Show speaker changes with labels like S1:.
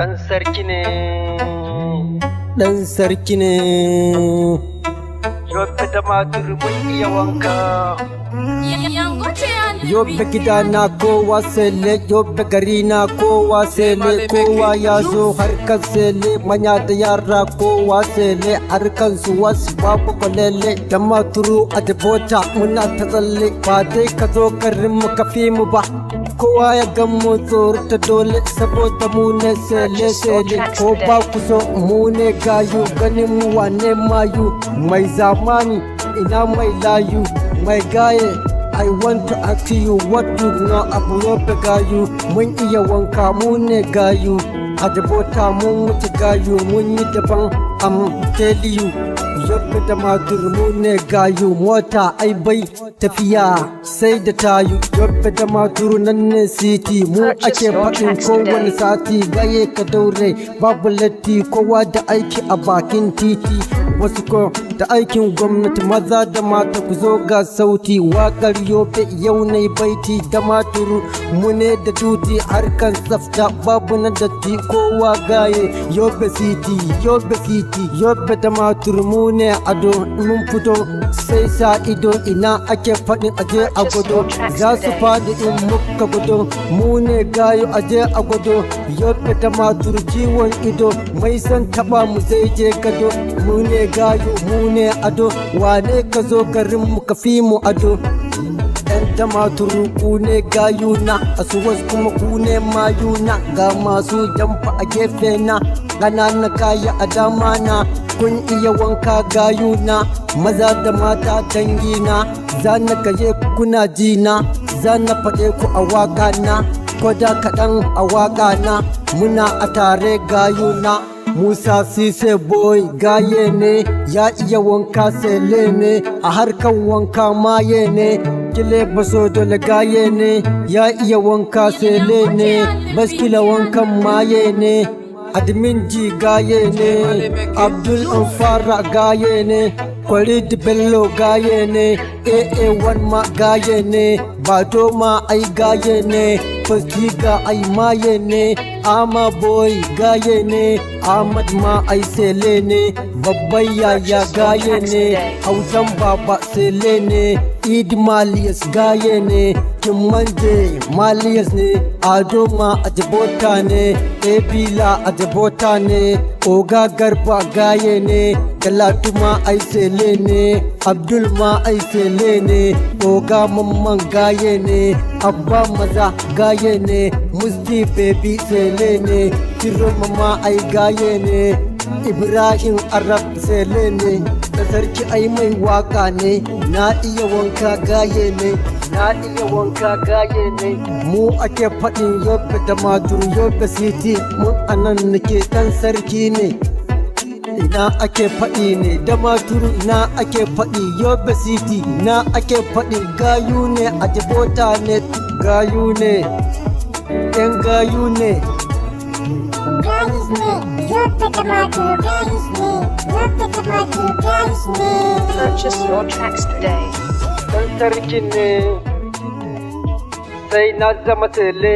S1: ɗan sarki ne, ɗan sarki ne. Yobe da Maturu mun iya wanka. Yobe gida na kowa sele, Yobe gari na kowa sele, kowa ya zo harkar sele, manya da yara kowa sele, harkar su wasu babu kwalele. Da Maturu a Debota muna ta tsalle, ba dai ka zo garin mu ka fi mu ba. Kowa ya gan mu tsoro ta dole saboda mu ne sele sele, ko ba ku so mu ne gayu, ganin mu wane mayu, mai zamani ina mai layu, mai gaye. I want to ask you what you know abu Yobe gayu, mun iya wanka mu ne gayu, a Debota mun wuce gayu, mun yi daban tell you. Yobe da Maturu mu ne gayu, mota ai bai tafiya sai da tayu. Yobe da Maturu nan ne city, mu ake faɗin kowane sati, gaye ka daure babu latti, kowa da aiki a bakin titi, wasu ko da aikin gwamnati, maza da mata ku zo ga sauti. Waƙar Yobe yau na baiti, da Maturu mu ne da duti, harkan tsafta babu na datti, kowa gaye. Yobe city, Yobe city, Yobe da Maturu mu ne ado, mun fito sai sa ido, ina ake faɗin aje a gwado, za su faɗi in muka gwado, mu ne gayo aje a gwado. Yobe da Maturu ciwon ido, mai son taɓa mu zai je gado, mu ne gayo mu ne ado, wane ka zo garin mu ka fi mu ado. Yan da Maturu ku ne gayuna, asuwas kuma ku ne mayuna, ga masu jamfa a gefe na, ƙanana kaya a dama na, kun iya wanka gayuna, maza da mata dangina, za na gaje kuna jina, za na faɗe ku a waƙa na, kwada kaɗan a waƙa na, muna a tare gayuna. Musa Sise boy gaye ne, ya iya wanka sele ne, a harkan wanka maye ne. Kile baso dole gaye ne, ya iya wanka sele ne, baskila wankan maye ne. Admin ji gaye ne, Abdul Umfara gaye ne, Khalid Bello gaye ne, AA1 ma gaye ne, Bado ma ai gaye ne, Fasiga ai maye ne, Ama boy gaye ne, Ahmad ma ai sele ne, babban yaya gaye ne, Autan baba sele ne, Idi Maliyas gaye ne, Kimanje Maliyas ne, Ado ma a Debota ne, Ebila a Debota ne, Oga Garba gaye ne, Talatu ma ai sele ne, Abdul ma ai sele ne, Oga Mamman gaye ne, Abba maza gaye ne, Musdi baby sele ne, Tiro mama ai gaye ne, Ibrahim Arab sele ne, da sarki ai mai waka ne, na iya wanka gaye ne, na iya wanka gaye ne. Mu ake faɗin Yobe da Maturu, Yobe city, mun anan nake ɗan sarki ne. Ina ake faɗi ne da Maturu, ina ake faɗi Yobe city, ina ake faɗi gayu ne, a Debota ne gayu ne, ƴan gayu ne.
S2: Gayus ne, Yobe da Maturu gayus ne, Yobe da Maturu gayus ne.
S3: Purchase your tracks today.
S1: Ɗan sarki ne, sai na zama tele.